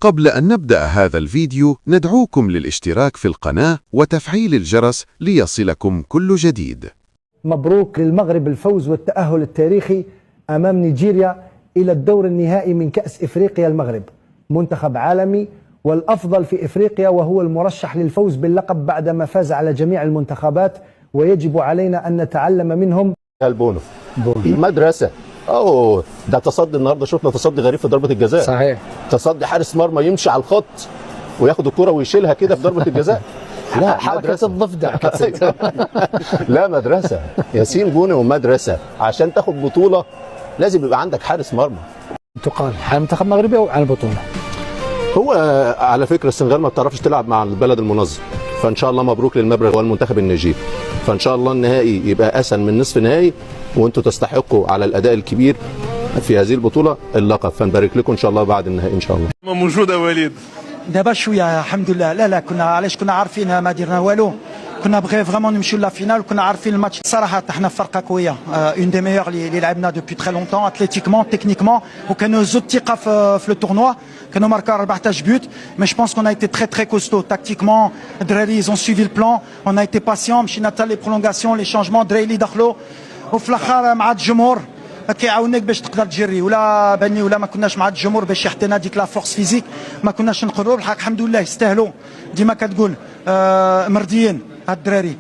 قبل أن نبدأ هذا الفيديو ندعوكم للاشتراك في القناة وتفعيل الجرس ليصلكم كل جديد. مبروك للمغرب الفوز والتأهل التاريخي أمام نيجيريا إلى الدور النهائي من كأس إفريقيا. المغرب منتخب عالمي والأفضل في إفريقيا، وهو المرشح للفوز باللقب بعدما فاز على جميع المنتخبات، ويجب علينا أن نتعلم منهم. البونو مدرسة. ده تصدي النهارده، شفنا تصدي غريب في ضربة الجزاء. صحيح. تصدي حارس مرمى يمشي على الخط وياخد الكرة ويشيلها كده في ضربة الجزاء. لا حركة الضفدع. لا مدرسة ياسين بونو ومدرسة. عشان تاخد بطولة لازم يبقى عندك حارس مرمى. تقال على المنتخب المغربي او على البطولة؟ هو على فكرة السنغال ما بتعرفش تلعب مع البلد المنظم، فان شاء الله مبروك للمغرب والمنتخب النيجيري. فان شاء الله النهائي يبقى اسهل من نصف نهائي، وانتم تستحقوا على الاداء الكبير في هذه البطولة اللقب، فنبارك لكم ان شاء الله بعد النهائي ان شاء الله. موجودة وليد دابا شويه الحمد لله. لا كنا علاش كنا عارفين ما درنا والو، كنا بغي فريمون نمشيو لا فينال، وكنا عارفين الماتش. صراحه حنا فرقه قويه، اون دي ميور اللي لعبنا دوبي تري لونتون، اتليتيكمون تكنيكمون، وكانوا زود ثقه في لو تورنوا. كانوا ماركا 14 بوت، مي جو بونس كون ايتي تري كوستو تاكتيكمون. الدراري زون سويفي البلان، اون ايتي باسيون، مشينا حتى لي برولونغاسيون لي شونجمون، الدراري اللي دخلوا، وفي الاخر مع الجمهور كيعاونك باش تقدر تجري. ولا باني ولا ما كناش مع الجمهور باش يعطينا ديك لا فورس فيزيك، ما كناش نقدروا. بالحق الحمد لله يستاهلوا. ديما كتقول مرديين هاد الدراري.